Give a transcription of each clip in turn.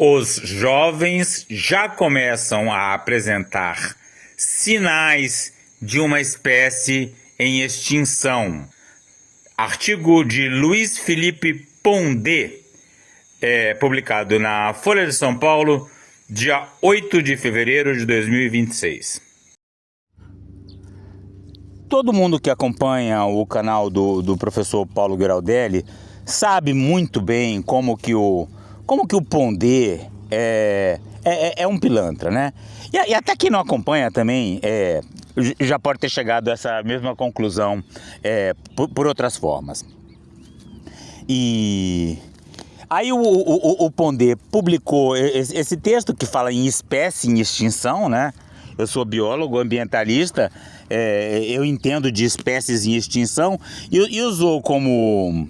Os jovens já começam a apresentar sinais de uma espécie em extinção. Artigo de Luiz Felipe Pondé, publicado na Folha de São Paulo, dia 8 de fevereiro de 2026. Todo mundo que acompanha o canal do professor Paulo Giraldelli sabe muito bem como que o Pondé é um pilantra, né? E até quem não acompanha também já pode ter chegado a essa mesma conclusão por outras formas. E aí o Pondé publicou esse texto que fala em espécie em extinção, né? Eu sou biólogo ambientalista, eu entendo de espécies em extinção e usou como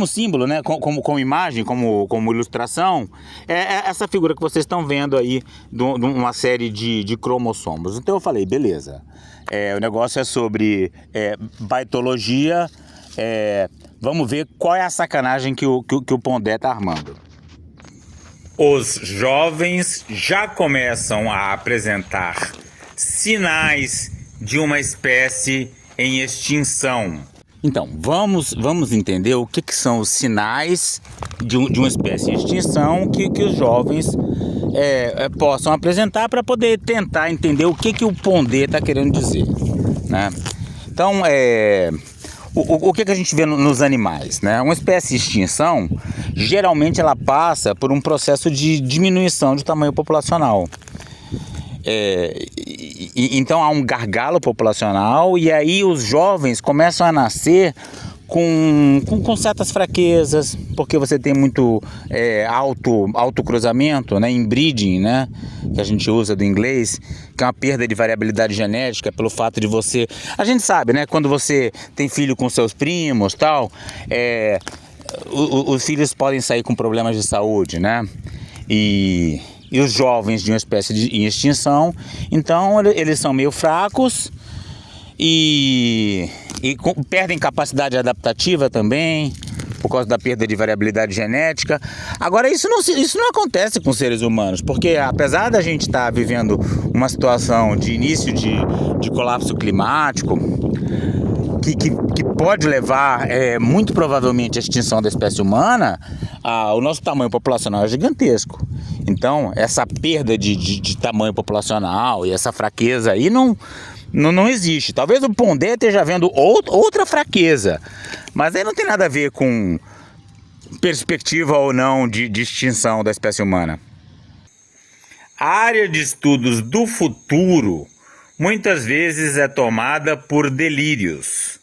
símbolo, né? como imagem, como ilustração, essa figura que vocês estão vendo aí de uma série de cromossomos. Então eu falei, beleza, o negócio é sobre baitologia, vamos ver qual é a sacanagem que o Pondé está armando. Os jovens já começam a apresentar sinais de uma espécie em extinção. Então, vamos entender o que são os sinais de uma espécie em extinção que os jovens possam apresentar para poder tentar entender o que o Pondé está querendo dizer, né? Então, o que a gente vê nos animais, né? Uma espécie em extinção, geralmente ela passa por um processo de diminuição de tamanho populacional. Então há um gargalo populacional e aí os jovens começam a nascer com certas fraquezas, porque você tem muito alto cruzamento, né, inbreeding, né, que a gente usa do inglês, que é uma perda de variabilidade genética pelo fato de você... A gente sabe, né, quando você tem filho com seus primos, tal, os filhos podem sair com problemas de saúde, né, e os jovens de uma espécie em extinção, então eles são meio fracos e perdem capacidade adaptativa também, por causa da perda de variabilidade genética. Agora, isso não acontece com seres humanos, porque apesar da gente estar vivendo uma situação de início de colapso climático, que pode levar muito provavelmente à extinção da espécie humana, o nosso tamanho populacional é gigantesco. Então, essa perda de tamanho populacional e essa fraqueza aí não existe. Talvez o Pondé esteja vendo outra fraqueza, mas aí não tem nada a ver com perspectiva ou não de extinção da espécie humana. A área de estudos do futuro muitas vezes é tomada por delírios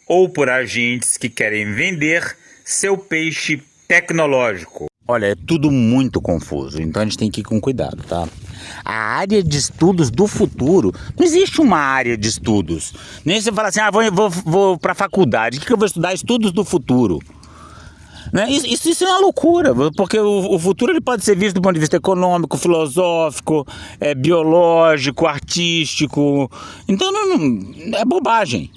ou por agentes que querem vender seu peixe tecnológico. Olha, é tudo muito confuso, então a gente tem que ir com cuidado, tá? A área de estudos do futuro, não existe uma área de estudos. Nem você fala assim, vou para a faculdade, o que eu vou estudar? Estudos do futuro. Né? Isso é uma loucura, porque o futuro ele pode ser visto do ponto de vista econômico, filosófico, biológico, artístico. Então não é bobagem.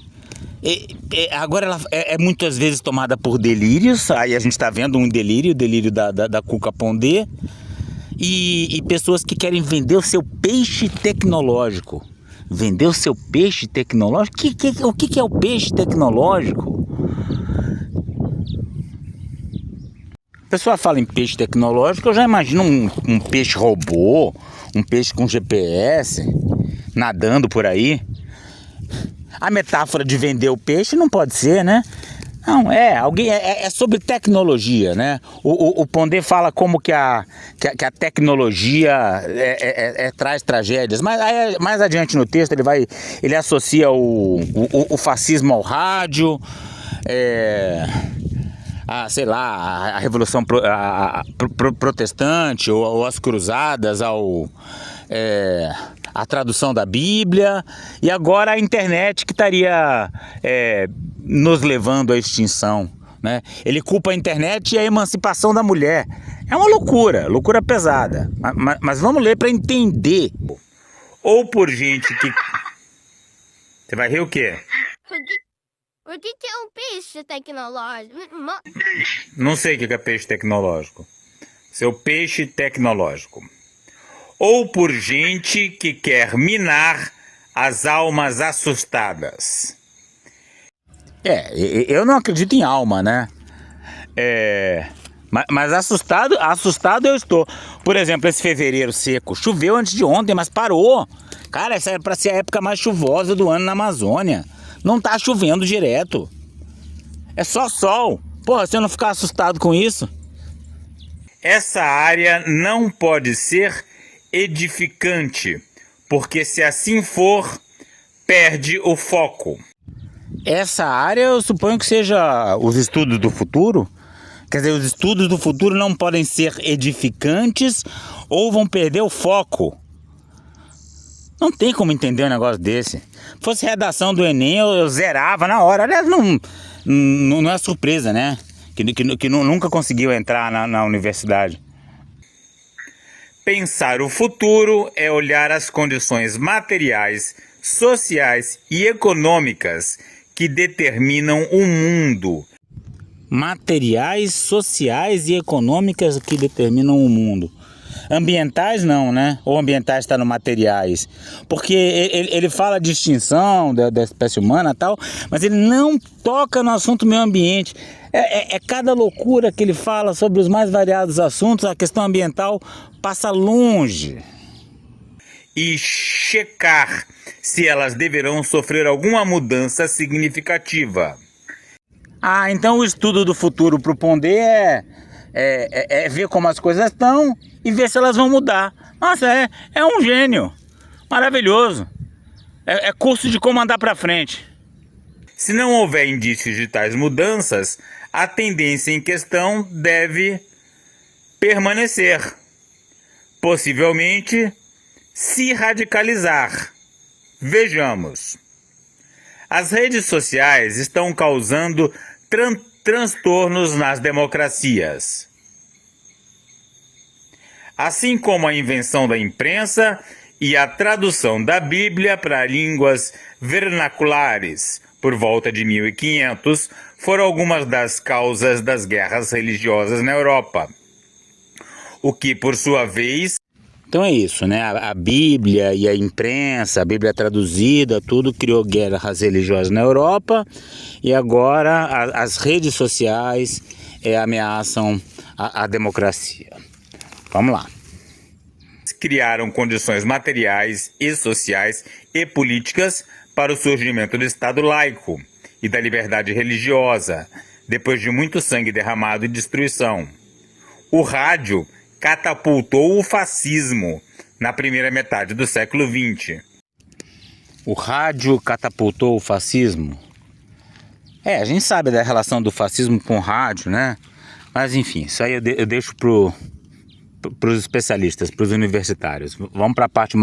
Agora ela é muitas vezes tomada por delírios. Aí a gente está vendo o delírio da Cuca Pondé e pessoas que querem vender o seu peixe tecnológico. Vender o seu peixe tecnológico? O que é o peixe tecnológico? A pessoa fala em peixe tecnológico, eu já imagino um peixe robô, um peixe com GPS, nadando por aí. A metáfora de vender o peixe não pode ser, né? Não, é sobre tecnologia, né? O Pondé fala como que a tecnologia traz tragédias, mas aí, mais adiante no texto ele associa o fascismo ao rádio, sei lá, a Revolução Protestante ou as Cruzadas a tradução da Bíblia, e agora a internet que estaria nos levando à extinção, né? Ele culpa a internet e a emancipação da mulher. É uma loucura pesada, mas vamos ler para entender. Ou por gente que... Você vai rir o quê? Por que é um peixe tecnológico? Não sei o que é peixe tecnológico. Seu peixe tecnológico. Ou por gente que quer minar as almas assustadas. Eu não acredito em alma, né? Mas assustado eu estou. Por exemplo, esse fevereiro seco. Choveu antes de ontem, mas parou. Cara, essa é para ser a época mais chuvosa do ano na Amazônia. Não tá chovendo direto. É só sol. Porra, se eu não ficar assustado com isso. Essa área não pode ser edificante, porque se assim for, perde o foco. Essa área eu suponho que seja os estudos do futuro. Quer dizer, os estudos do futuro não podem ser edificantes ou vão perder o foco. Não tem como entender um negócio desse. Se fosse redação do Enem, eu zerava na hora. Aliás, não é surpresa, né? Que nunca conseguiu entrar na universidade. Pensar o futuro é olhar as condições materiais, sociais e econômicas que determinam o mundo. Materiais, sociais e econômicas que determinam o mundo. Ambientais não, né? Ou ambientais está no materiais. Porque ele fala de extinção da espécie humana e tal, mas ele não toca no assunto meio ambiente. É cada loucura que ele fala sobre os mais variados assuntos, a questão ambiental passa longe. E checar se elas deverão sofrer alguma mudança significativa. Então o estudo do futuro para o Pondé é ver como as coisas estão e ver se elas vão mudar. Nossa, é um gênio. Maravilhoso. É curso de como andar para frente. Se não houver indícios de tais mudanças, a tendência em questão deve permanecer. Possivelmente, se radicalizar. Vejamos. As redes sociais estão causando transtornos nas democracias. Assim como a invenção da imprensa e a tradução da Bíblia para línguas vernaculares por volta de 1500 foram algumas das causas das guerras religiosas na Europa. O que, por sua vez... Então é isso, né? A Bíblia e a imprensa, a Bíblia traduzida, tudo criou guerras religiosas na Europa e agora as redes sociais ameaçam a democracia. Vamos lá. Criaram condições materiais e sociais e políticas para o surgimento do Estado laico e da liberdade religiosa, depois de muito sangue derramado e destruição. O rádio catapultou o fascismo na primeira metade do século XX. O rádio catapultou o fascismo? A gente sabe da relação do fascismo com o rádio, né? Mas enfim, isso aí eu deixo para os especialistas, para os universitários. Vamos para a parte...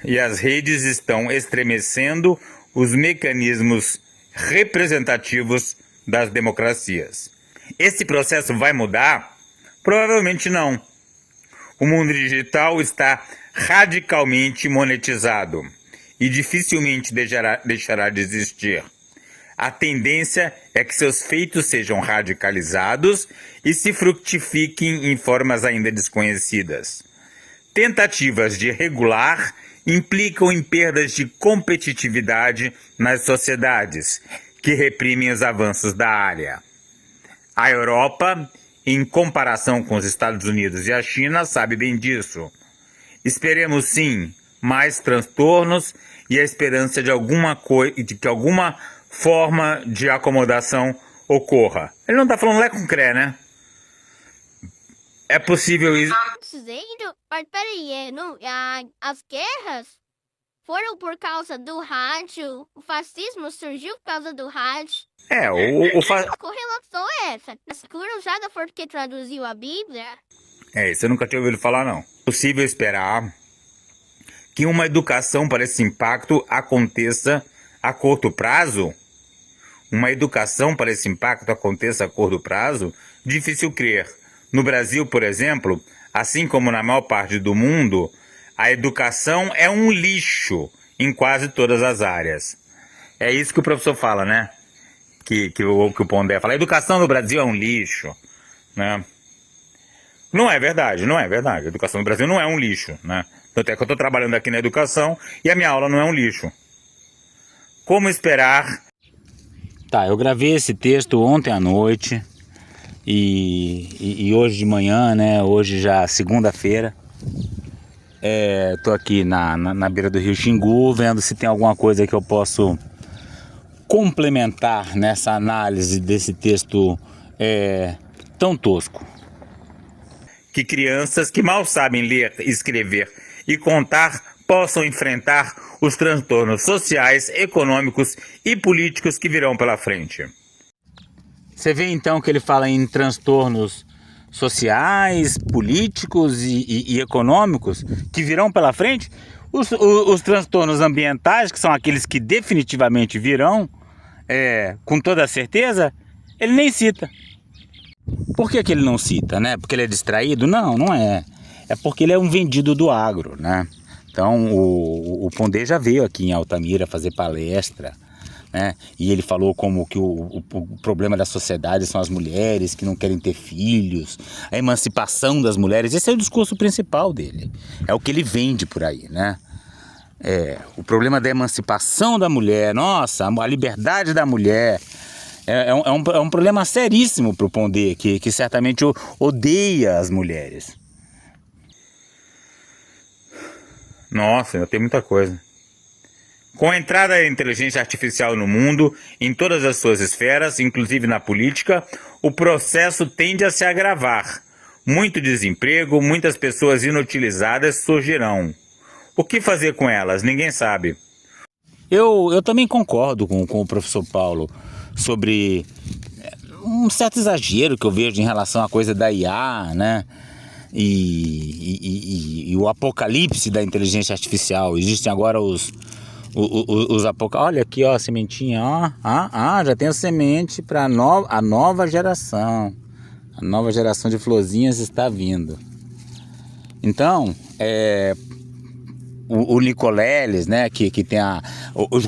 E as redes estão estremecendo os mecanismos representativos das democracias. Esse processo vai mudar? Provavelmente não. O mundo digital está radicalmente monetizado e dificilmente deixará de existir. A tendência é que seus feitos sejam radicalizados e se frutifiquem em formas ainda desconhecidas. Tentativas de regular implicam em perdas de competitividade nas sociedades, que reprimem os avanços da área. A Europa, em comparação com os Estados Unidos e a China, sabe bem disso. Esperemos sim mais transtornos e a esperança de que alguma forma de acomodação ocorra. Ele não está falando Lé com Cré, né? É possível isso. Mas peraí, as guerras foram por causa do rádio, o fascismo surgiu por causa do rádio. Que correlação é essa? A cruzada foi porque traduziu a Bíblia? Isso eu nunca tinha ouvido falar, não. É possível esperar que uma educação para esse impacto aconteça a curto prazo? Uma educação para esse impacto aconteça a curto prazo? Difícil crer. No Brasil, por exemplo, assim como na maior parte do mundo, a educação é um lixo em quase todas as áreas. É isso que o professor fala, né? Que o Pondé fala. A educação no Brasil é um lixo, né? Não é verdade, não é verdade. A educação no Brasil não é um lixo, né? Tanto é que eu estou trabalhando aqui na educação e a minha aula não é um lixo. Como esperar? Tá, eu gravei esse texto ontem à noite e hoje de manhã, né? Hoje já segunda-feira. Tô aqui na beira do rio Xingu, vendo se tem alguma coisa que eu posso complementar nessa análise desse texto tão tosco. Que crianças que mal sabem ler, escrever e contar possam enfrentar os transtornos sociais, econômicos e políticos que virão pela frente. Você vê então que ele fala em transtornos sociais, políticos e econômicos que virão pela frente. Os transtornos ambientais, que são aqueles que definitivamente virão, com toda certeza, ele nem cita. Por que ele não cita, né? Porque ele é distraído? Não, não é. É porque ele é um vendido do agro, né? Então, o Pondé já veio aqui em Altamira fazer palestra, né? E ele falou como que o problema da sociedade são as mulheres que não querem ter filhos, a emancipação das mulheres. Esse é o discurso principal dele. É o que ele vende por aí, né? O problema da emancipação da mulher, nossa, a liberdade da mulher. É um problema seríssimo para o Pondé, que certamente odeia as mulheres. Nossa, ainda tem muita coisa. Com a entrada da inteligência artificial no mundo, em todas as suas esferas, inclusive na política, o processo tende a se agravar. Muito desemprego, muitas pessoas inutilizadas surgirão. O que fazer com elas? Ninguém sabe. Eu também concordo com o professor Paulo sobre um certo exagero que eu vejo em relação à coisa da IA, né? E o apocalipse da inteligência artificial. Existem agora os olha aqui, ó, a sementinha, ó. Já tem a semente para a nova geração. A nova geração de florzinhas está vindo. Então, o Nicoleles, né, que tem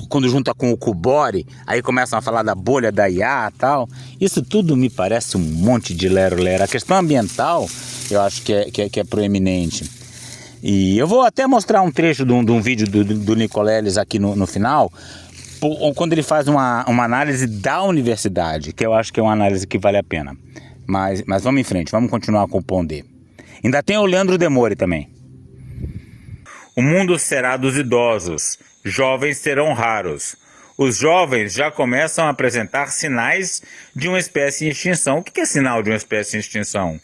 quando junta com o Cubori, aí começam a falar da bolha da IA e tal. Isso tudo me parece um monte de lero-lero. A questão ambiental, eu acho que é proeminente. E eu vou até mostrar um trecho de um vídeo do Nicoleles aqui no final, quando ele faz uma análise da universidade, que eu acho que é uma análise que vale a pena. Mas vamos em frente, vamos continuar com o Pondé. Ainda tem o Leandro Demore também. O mundo será dos idosos, jovens serão raros. Os jovens já começam a apresentar sinais de uma espécie em extinção. O que é sinal de uma espécie em extinção?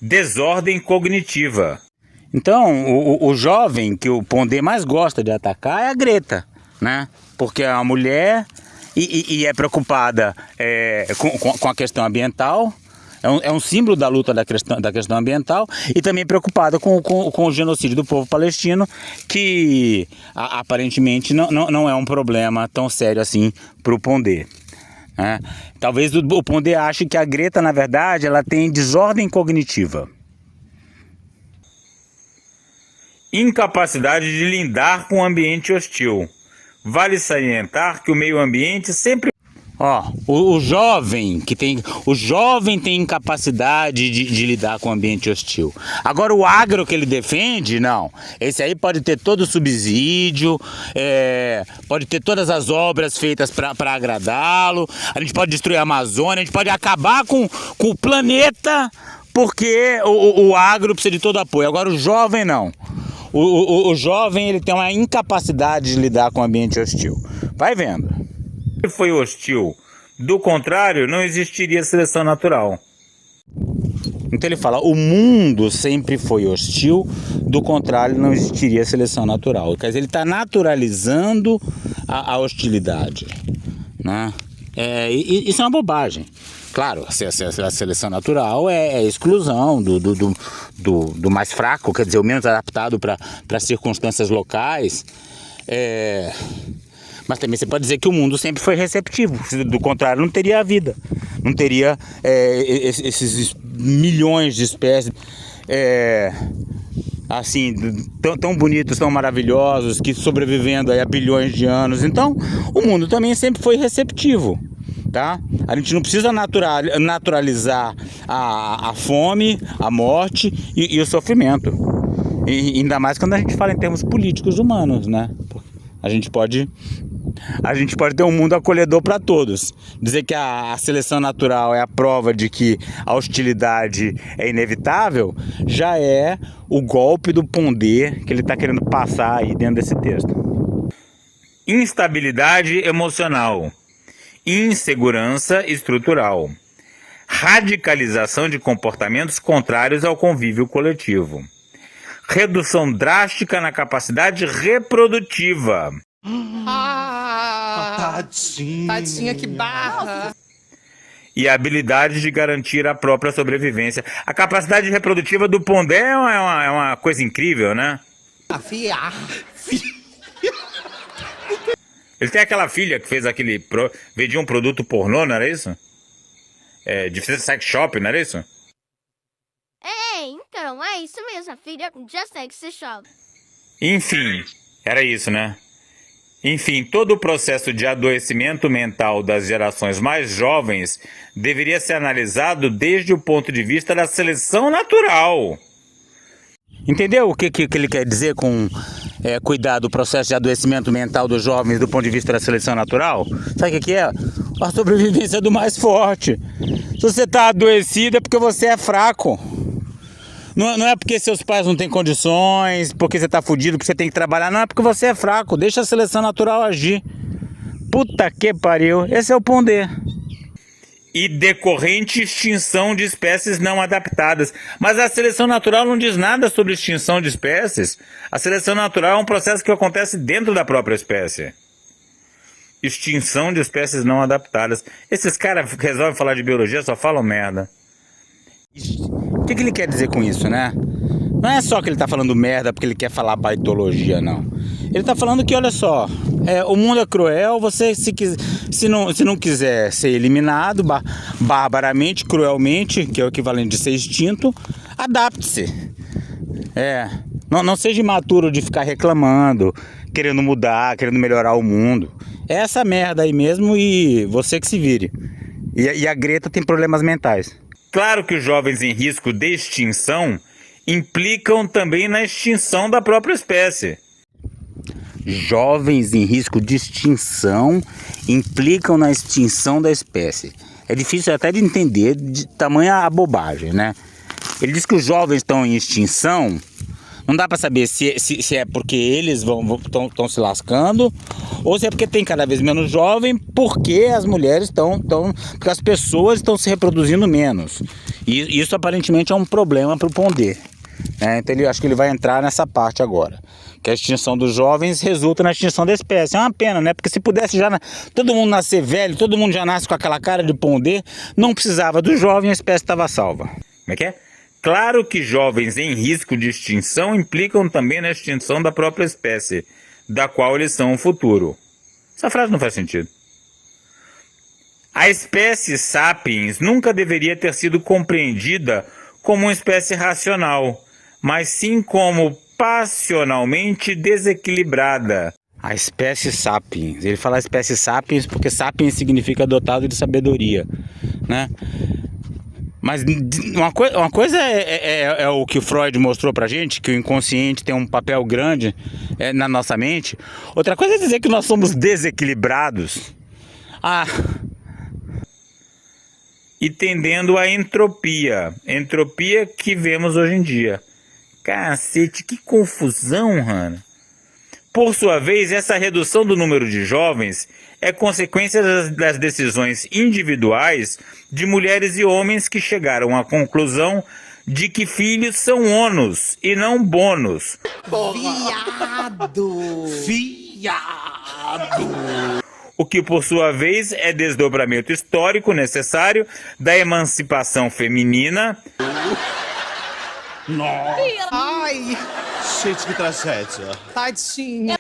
Desordem cognitiva. Então, o jovem que o Pondé mais gosta de atacar é a Greta, né? Porque é uma mulher e é preocupada com a questão ambiental. É um símbolo da luta da questão ambiental e também preocupada com o genocídio do povo palestino, que aparentemente não é um problema tão sério assim para o Pondé. Né? Talvez o Pondé ache que a Greta, na verdade, ela tem desordem cognitiva. Incapacidade de lidar com o ambiente hostil. Vale salientar que o meio ambiente sempre... O jovem tem incapacidade de lidar com o ambiente hostil. Agora o agro que ele defende, não. Esse aí pode ter todo o subsídio, pode ter todas as obras feitas para agradá-lo. A gente pode destruir a Amazônia, a gente pode acabar com o planeta, porque o agro precisa de todo apoio. Agora o jovem não. O jovem ele tem uma incapacidade de lidar com o ambiente hostil. Vai vendo. Foi hostil. Do contrário, não existiria seleção natural. Então ele fala, o mundo sempre foi hostil, do contrário, não existiria seleção natural. Quer dizer, ele está naturalizando a hostilidade, né? Isso é uma bobagem. Claro, a seleção natural é a exclusão do mais fraco, quer dizer, o menos adaptado para as circunstâncias locais. Mas também você pode dizer que o mundo sempre foi receptivo. Do contrário, não teria a vida. Não teria esses milhões de espécies. assim, tão bonitos, tão maravilhosos, que sobrevivendo aí há bilhões de anos. Então, o mundo também sempre foi receptivo, tá? A gente não precisa naturalizar a fome, a morte e o sofrimento. E ainda mais quando a gente fala em termos políticos humanos, né? A gente pode ter um mundo acolhedor para todos. Dizer que a seleção natural é a prova de que a hostilidade é inevitável, já é o golpe do Pondé que ele está querendo passar aí dentro desse texto. Instabilidade emocional, insegurança estrutural, radicalização de comportamentos contrários ao convívio coletivo, redução drástica na capacidade reprodutiva. Tadinha, que barra. E a habilidade de garantir a própria sobrevivência. A capacidade reprodutiva do Pondé é uma coisa incrível, né? Ele tem aquela filha que fez vendia um produto pornô, não era isso? De sex shop, não era isso? Então, é isso mesmo, a filha de sex shop. Enfim, era isso, né? Enfim, todo o processo de adoecimento mental das gerações mais jovens deveria ser analisado desde o ponto de vista da seleção natural. Entendeu o que ele quer dizer com cuidar do processo de adoecimento mental dos jovens do ponto de vista da seleção natural? Sabe o que é? A sobrevivência do mais forte. Se você está adoecido é porque você é fraco. Não é porque seus pais não têm condições, porque você tá fudido, porque você tem que trabalhar. Não, é porque você é fraco. Deixa a seleção natural agir. Puta que pariu. Esse é o Pondé. E decorrente extinção de espécies não adaptadas. Mas a seleção natural não diz nada sobre extinção de espécies. A seleção natural é um processo que acontece dentro da própria espécie. Extinção de espécies não adaptadas. Esses caras que resolvem falar de biologia só falam merda. O que ele quer dizer com isso, né? Não é só que ele tá falando merda porque ele quer falar baitologia, não. Ele tá falando que, olha só, o mundo é cruel, você se não quiser ser eliminado barbaramente, cruelmente, que é o equivalente de ser extinto, adapte-se. Não seja imaturo de ficar reclamando, querendo mudar, querendo melhorar o mundo. É essa merda aí mesmo e você que se vire. E a Greta tem problemas mentais. Claro que os jovens em risco de extinção implicam também na extinção da própria espécie. Jovens em risco de extinção implicam na extinção da espécie. É difícil até de entender de tamanha bobagem, né? Ele diz que os jovens estão em extinção. Não dá para saber se é porque eles estão se lascando ou se é porque tem cada vez menos jovem, porque as mulheres porque as pessoas estão se reproduzindo menos. E isso aparentemente é um problema para o Pondé. Então acho que ele vai entrar nessa parte agora. Que a extinção dos jovens resulta na extinção da espécie. É uma pena, né? Porque se pudesse todo mundo nascer velho, todo mundo já nasce com aquela cara de Pondé, não precisava do jovem, a espécie estava salva. Como é que é? Claro que jovens em risco de extinção implicam também na extinção da própria espécie, da qual eles são o futuro. Essa frase não faz sentido. A espécie Sapiens nunca deveria ter sido compreendida como uma espécie racional, mas sim como passionalmente desequilibrada. A espécie Sapiens. Ele fala espécie Sapiens porque Sapiens significa dotado de sabedoria, né? Mas uma coisa é o que o Freud mostrou pra gente, que o inconsciente tem um papel grande na nossa mente. Outra coisa é dizer que nós somos desequilibrados. E tendendo à entropia. Entropia que vemos hoje em dia. Cacete, que confusão, Hannah. Por sua vez, essa redução do número de jovens é consequência das decisões individuais de mulheres e homens que chegaram à conclusão de que filhos são ônus e não bônus. Viado! O que, por sua vez, é desdobramento histórico necessário da emancipação feminina. Ai! Gente, que tragédia. Tadinha.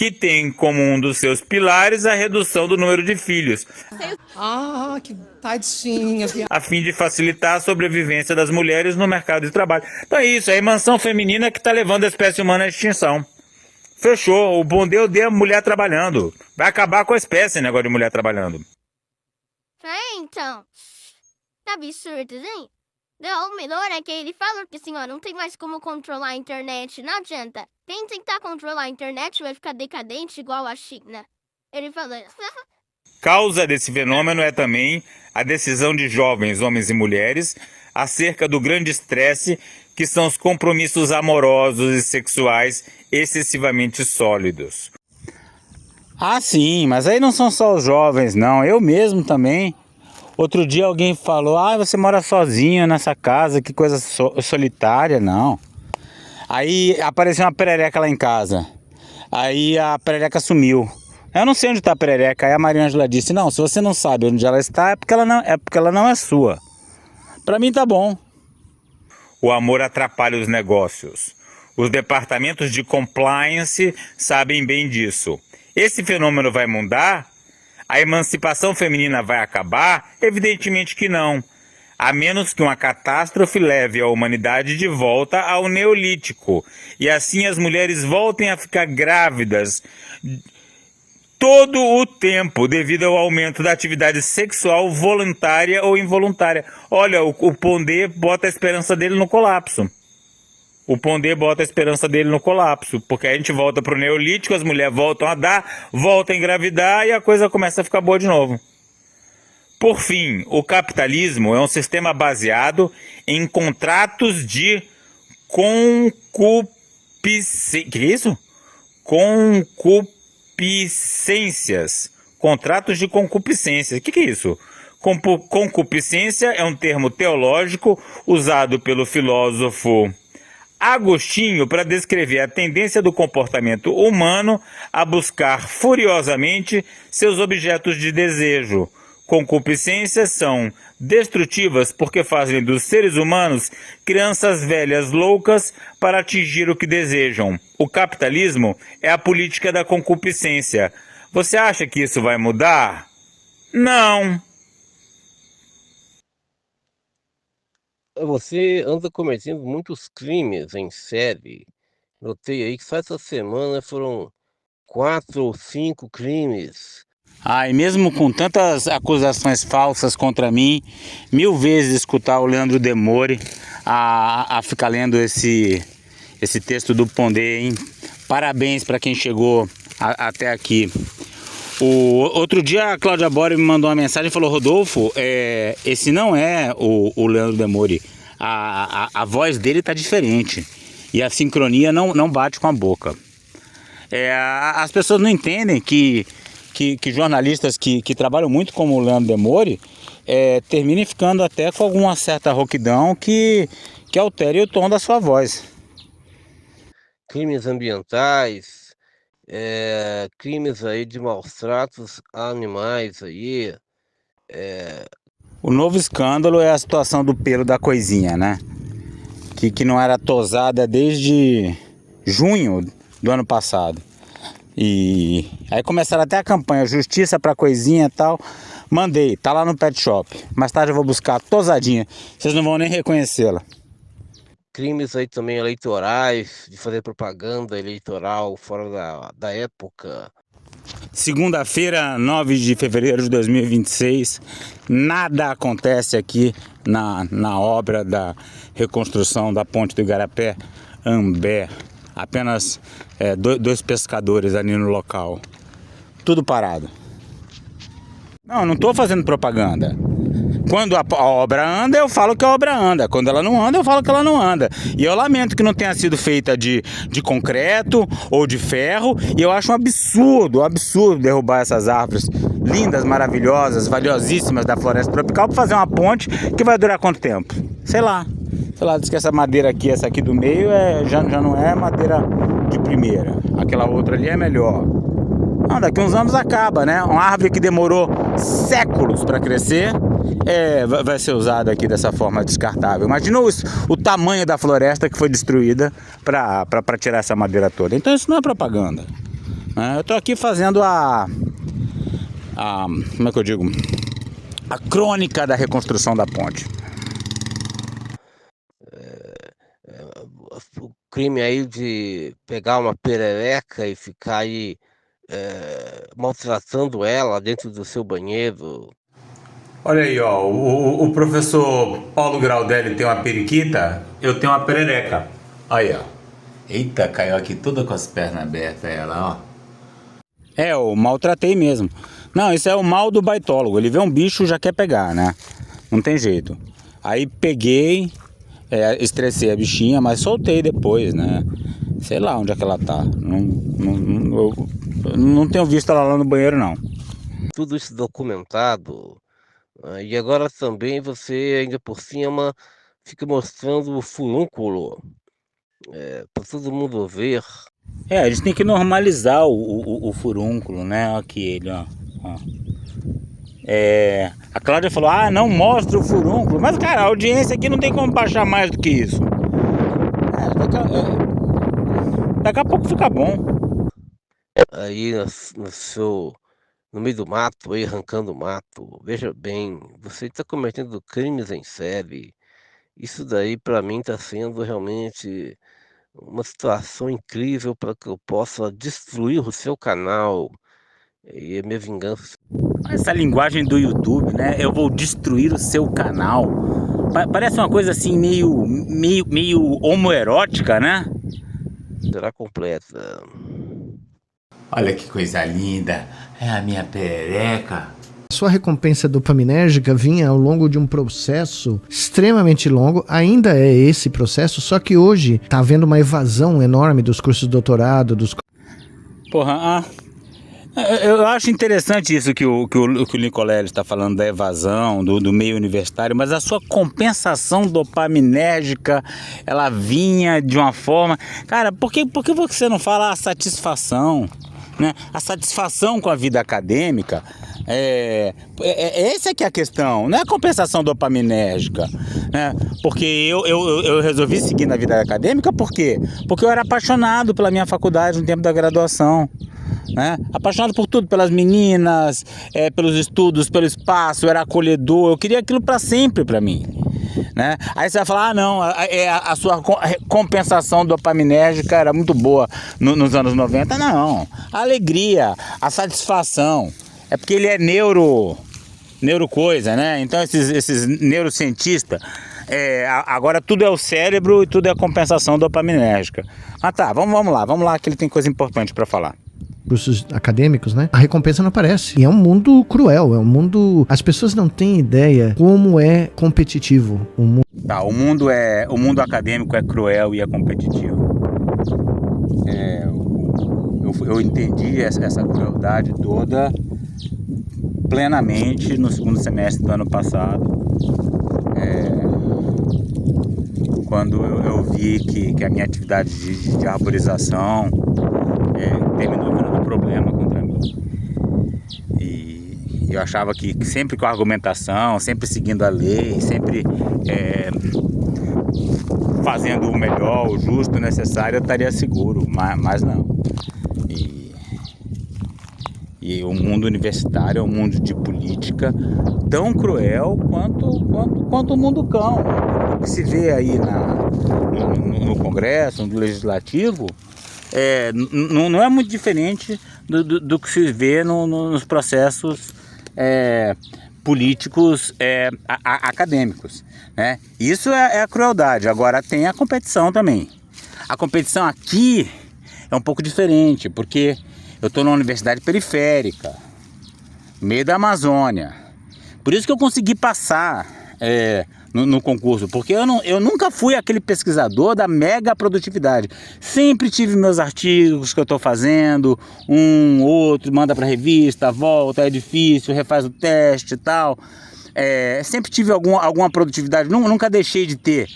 que tem como um dos seus pilares a redução do número de filhos, Ah, que tadinha, a fim de facilitar a sobrevivência das mulheres no mercado de trabalho. Então é isso, é a mansão feminina que está levando a espécie humana à extinção. Fechou, o bom Deus deu a mulher trabalhando. Vai acabar com a espécie, negócio de mulher trabalhando. Então, tá absurdo, hein? Não, o melhor é que ele falou que assim, ó, não tem mais como controlar a internet, não adianta. Quem tentar controlar a internet vai ficar decadente igual a China. Ele falou. Causa desse fenômeno é também a decisão de jovens, homens e mulheres, acerca do grande estresse que são os compromissos amorosos e sexuais excessivamente sólidos. Ah, sim, mas aí não são só os jovens, não. Eu mesmo também. Outro dia alguém falou, você mora sozinho nessa casa, que coisa solitária. Não. Aí apareceu uma perereca lá em casa. Aí a perereca sumiu. Eu não sei onde está a perereca. Aí a Maria Ângela disse, não, se você não sabe onde ela está, é porque ela não é sua. Pra mim tá bom. O amor atrapalha os negócios. Os departamentos de compliance sabem bem disso. Esse fenômeno vai mudar? A emancipação feminina vai acabar? Evidentemente que não. A menos que uma catástrofe leve a humanidade de volta ao Neolítico. E assim as mulheres voltem a ficar grávidas todo o tempo devido ao aumento da atividade sexual voluntária ou involuntária. Olha, o Pondé bota a esperança dele no colapso. O Pondé bota a esperança dele no colapso, porque a gente volta para o Neolítico, as mulheres voltam a dar, voltam a engravidar e a coisa começa a ficar boa de novo. Por fim, o capitalismo é um sistema baseado em contratos de concupiscência. Que é isso? Concupiscências. Contratos de concupiscência. O que é isso? Concupiscência é um termo teológico usado pelo filósofo Agostinho para descrever a tendência do comportamento humano a buscar furiosamente seus objetos de desejo. Concupiscências são destrutivas porque fazem dos seres humanos crianças velhas loucas para atingir o que desejam. O capitalismo é a política da concupiscência. Você acha que isso vai mudar? Não. Você anda cometendo muitos crimes em série. Notei aí que só essa semana foram 4 ou 5 crimes. E mesmo com tantas acusações falsas contra mim, 1000 vezes escutar o Leandro Demore a ficar lendo esse texto do Pondé, hein? Parabéns para quem chegou até aqui. Outro dia a Cláudia Bora me mandou uma mensagem e falou, Rodolfo, esse não é o Leandro Demore, a voz dele tá diferente e a sincronia não bate com a boca. As pessoas não entendem que jornalistas que trabalham muito como o Leandro Demore terminem ficando até com alguma certa rouquidão que altere o tom da sua voz. Crimes ambientais, crimes aí de maus tratos a animais aí. O novo escândalo é a situação do pelo da coisinha, né? Que não era tosada desde junho do ano passado. E aí começaram até a campanha, justiça pra coisinha e tal. Mandei, tá lá no pet shop. Mais tarde eu vou buscar tosadinha, vocês não vão nem reconhecê-la. Crimes aí também eleitorais, de fazer propaganda eleitoral fora da época. Segunda-feira, 9 de fevereiro de 2026, nada acontece aqui na obra da reconstrução da ponte do Igarapé, Ambé. Apenas 2 pescadores ali no local. Tudo parado. Não estou fazendo propaganda. Quando a obra anda, eu falo que a obra anda. Quando ela não anda, eu falo que ela não anda. E eu lamento que não tenha sido feita de concreto ou de ferro. E eu acho um absurdo derrubar essas árvores lindas, maravilhosas, valiosíssimas da floresta tropical para fazer uma ponte que vai durar quanto tempo? Sei lá, diz que essa madeira aqui, essa aqui do meio, já não é madeira de primeira. Aquela outra ali é melhor. Não, daqui uns anos acaba, né? Uma árvore que demorou séculos para crescer, vai ser usada aqui dessa forma descartável. Imagina o tamanho da floresta que foi destruída para tirar essa madeira toda. Então isso não é propaganda. Eu estou aqui fazendo como é que eu digo? A crônica da reconstrução da ponte. O crime aí de pegar uma perereca e ficar aí maltratando ela dentro do seu banheiro. Olha aí, ó, o professor Paulo Graudelli tem uma periquita, eu tenho uma perereca. Aí, ó. Eita, caiu aqui toda com as pernas abertas ela, ó. Eu maltratei mesmo. Não, isso é o mal do baitólogo. Ele vê um bicho, já quer pegar, né? Não tem jeito. Aí peguei, estressei a bichinha, mas soltei depois, né? Sei lá onde é que ela tá. Eu não tenho visto ela lá no banheiro, não. Tudo isso documentado. E agora também você, ainda por cima, fica mostrando o furúnculo para todo mundo ver. A gente tem que normalizar o furúnculo, né? Aqui ele, ó. A Cláudia falou, não mostra o furúnculo. Mas, cara, a audiência aqui não tem como baixar mais do que isso. Daqui a pouco fica bom. Aí no meio do mato, aí arrancando o mato. Veja bem, você está cometendo crimes em série. Isso daí para mim está sendo realmente uma situação incrível para que eu possa destruir o seu canal. E é minha vingança. Essa linguagem do YouTube, né? Eu vou destruir o seu canal. Parece uma coisa assim meio homoerótica, né? Será completa. Olha que coisa linda, é a minha perereca. A sua recompensa dopaminérgica vinha ao longo de um processo extremamente longo, ainda é esse processo, só que hoje tá havendo uma evasão enorme dos cursos de doutorado, Eu acho interessante isso que o Nicoleles está falando da evasão, do meio universitário, mas a sua compensação dopaminérgica, ela vinha de uma forma... Cara, por que você não fala a satisfação, né? A satisfação com a vida acadêmica, essa é que é a questão, não é a compensação dopaminérgica, né? Porque eu resolvi seguir na vida acadêmica, por quê? Porque eu era apaixonado pela minha faculdade no tempo da graduação. Né? Apaixonado por tudo, pelas meninas, pelos estudos, pelo espaço, eu era acolhedor, eu queria aquilo para sempre para mim, né? Aí você vai falar, não, a sua compensação dopaminérgica era muito boa nos anos 90, não, a alegria, a satisfação, é porque ele é neuro coisa, né? Então esses neurocientistas, agora tudo é o cérebro e tudo é a compensação dopaminérgica. Mas tá, vamos lá que ele tem coisa importante para falar. Cursos acadêmicos, né? A recompensa não aparece. E é um mundo cruel, é um mundo... As pessoas não têm ideia como é competitivo o mundo. Tá, o mundo acadêmico é cruel e é competitivo. Eu entendi essa crueldade toda plenamente no segundo semestre do ano passado. Quando eu vi que a minha atividade de arborização terminou virando um problema contra mim. E eu achava que sempre com a argumentação, sempre seguindo a lei, sempre fazendo o melhor, o justo, o necessário, eu estaria seguro, mas não. E o mundo universitário é um mundo de política tão cruel quanto o mundo cão. O que se vê aí no Congresso, no Legislativo, não é muito diferente do que se vê nos processos políticos acadêmicos, né? Isso é a crueldade. Agora tem a competição também. A competição aqui é um pouco diferente, porque eu estou numa universidade periférica, no meio da Amazônia. Por isso que eu consegui passar no concurso, porque eu nunca fui aquele pesquisador da mega produtividade. Sempre tive meus artigos que eu estou fazendo, outro, manda para revista, volta, é difícil, refaz o teste e tal. Sempre tive alguma produtividade, nunca deixei de ter.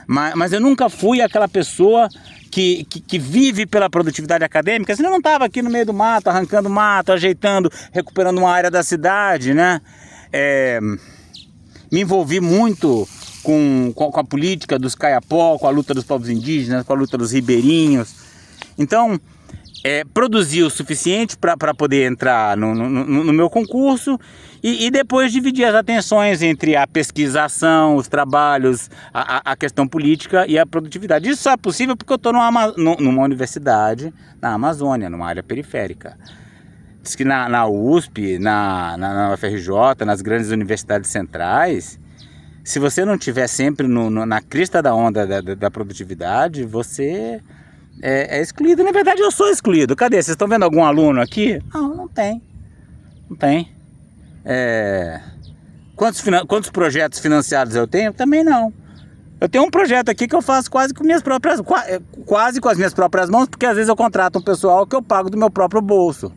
Mas eu nunca fui aquela pessoa que vive pela produtividade acadêmica, senão eu não estava aqui no meio do mato, arrancando mato, ajeitando, recuperando uma área da cidade, né? Me envolvi muito com a política dos caiapó, com a luta dos povos indígenas, com a luta dos ribeirinhos. Então, produzir o suficiente para poder entrar no meu concurso e depois dividir as atenções entre a pesquisação, os trabalhos, a questão política e a produtividade. Isso só é possível porque eu estou numa universidade na Amazônia, numa área periférica. Diz que na USP, na UFRJ, nas grandes universidades centrais, se você não estiver sempre na crista da onda da produtividade, você é excluído. Na verdade, eu sou excluído. Cadê? Vocês estão vendo algum aluno aqui? Não tem. Não tem. Quantos projetos financiados eu tenho? Também não. Eu tenho um projeto aqui que eu faço quase com as minhas próprias mãos, porque às vezes eu contrato um pessoal que eu pago do meu próprio bolso.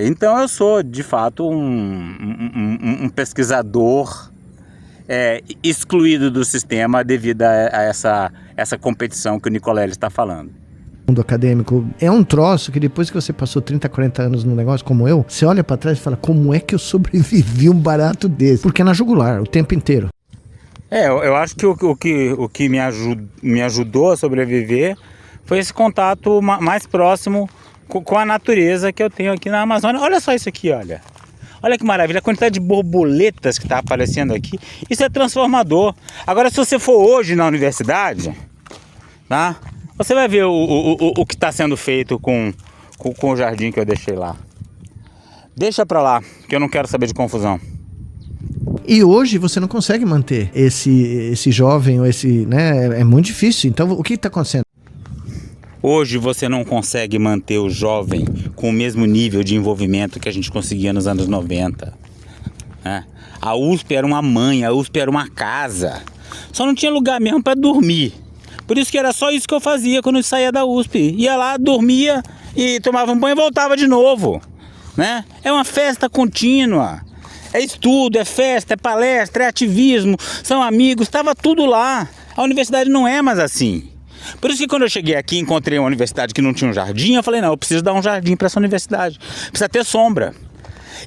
Então eu sou, de fato, um pesquisador excluído do sistema devido a essa competição que o Nicolelli está falando. O mundo acadêmico é um troço que depois que você passou 30, 40 anos no negócio como eu, você olha pra trás e fala, como é que eu sobrevivi um barato desse? Porque é na jugular, o tempo inteiro. Eu acho que o que me ajudou a sobreviver foi esse contato mais próximo com a natureza que eu tenho aqui na Amazônia. Olha só isso aqui, olha. Olha que maravilha, a quantidade de borboletas que está aparecendo aqui. Isso é transformador. Agora, se você for hoje na universidade, tá? Você vai ver o que está sendo feito com o jardim que eu deixei lá. Deixa pra lá, que eu não quero saber de confusão. E hoje você não consegue manter esse jovem ou esse, né? É muito difícil. Então, o que está acontecendo? Hoje você não consegue manter o jovem com o mesmo nível de envolvimento que a gente conseguia nos anos 90. Né? A USP era uma mãe, a USP era uma casa. Só não tinha lugar mesmo para dormir. Por isso que era só isso que eu fazia quando eu saía da USP. Ia lá, dormia e tomava um banho e voltava de novo. Né? É uma festa contínua. É estudo, é festa, é palestra, é ativismo, são amigos, estava tudo lá. A universidade não é mais assim. Por isso que quando eu cheguei aqui e encontrei uma universidade que não tinha um jardim, eu falei, não, eu preciso dar um jardim para essa universidade. Precisa ter sombra.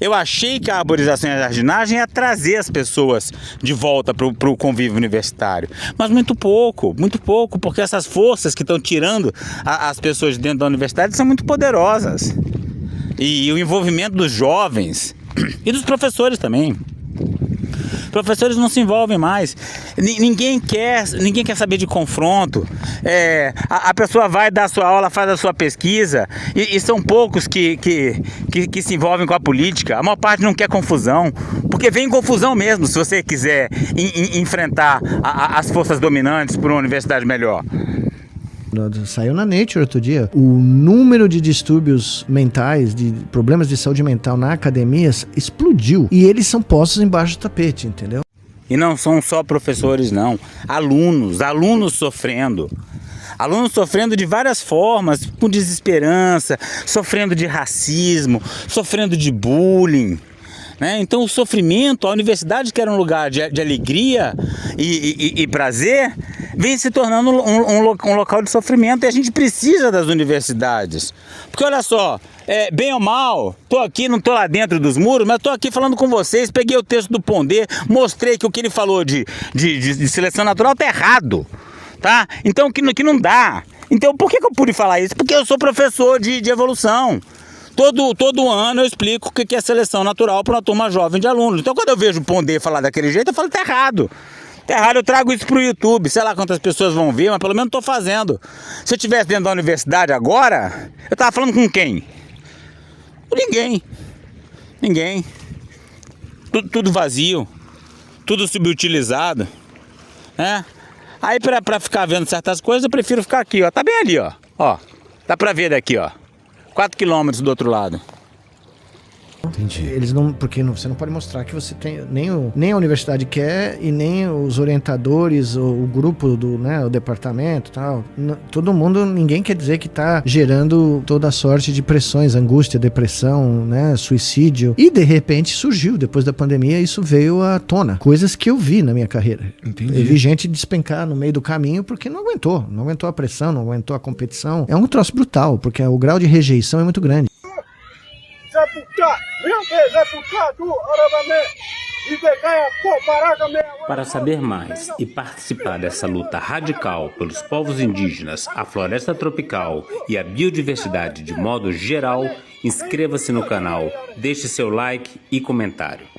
Eu achei que a arborização e a jardinagem ia trazer as pessoas de volta para o convívio universitário. Mas muito pouco, porque essas forças que estão tirando as pessoas de dentro da universidade são muito poderosas. E o envolvimento dos jovens e dos professores também. Professores não se envolvem mais. Ninguém quer saber de confronto. A pessoa vai dar a sua aula, faz a sua pesquisa e são poucos que se envolvem com a política. A maior parte não quer confusão, porque vem confusão mesmo se você quiser enfrentar as forças dominantes por uma universidade melhor. Saiu na Nature outro dia. O número de distúrbios mentais, de problemas de saúde mental na academia explodiu. E eles são postos embaixo do tapete, entendeu? E não são só professores, não. Alunos sofrendo. Alunos sofrendo de várias formas, com desesperança, sofrendo de racismo, sofrendo de bullying. Né? Então o sofrimento, a universidade que era um lugar de alegria e prazer, vem se tornando um local de sofrimento e a gente precisa das universidades. Porque olha só, bem ou mal, tô aqui, não tô lá dentro dos muros, mas tô aqui falando com vocês, peguei o texto do Pondé, mostrei que o que ele falou de seleção natural tá errado, tá? Então que não dá. Então por que eu pude falar isso? Porque eu sou professor de evolução. Todo ano eu explico o que é seleção natural para uma turma jovem de alunos. Então quando eu vejo o Pondé falar daquele jeito, eu falo, tá errado. Tá errado, eu trago isso pro YouTube. Sei lá quantas pessoas vão ver, mas pelo menos tô fazendo. Se eu estivesse dentro da universidade agora, eu tava falando com quem? Com ninguém. Tudo vazio. Tudo subutilizado. Né? Aí pra ficar vendo certas coisas, eu prefiro ficar aqui, ó. Tá bem ali, ó. Dá pra ver daqui, ó. 4 quilômetros do outro lado. Entendi. Eles não, porque você não pode mostrar que você tem nem a universidade quer e nem os orientadores ou o grupo do, né, o departamento, tal. Todo mundo, ninguém quer dizer que está gerando toda sorte de pressões, angústia, depressão, né, suicídio. E de repente surgiu depois da pandemia, isso veio à tona, coisas que eu vi na minha carreira. Entendi. Eu vi gente despencar no meio do caminho porque não aguentou a pressão, não aguentou a competição. É um troço brutal, porque o grau de rejeição é muito grande. Zé Pucá, 1000 vezes Zé Pucá do Arabamé. Para saber mais e participar dessa luta radical pelos povos indígenas, a floresta tropical e a biodiversidade de modo geral, inscreva-se no canal, deixe seu like e comentário.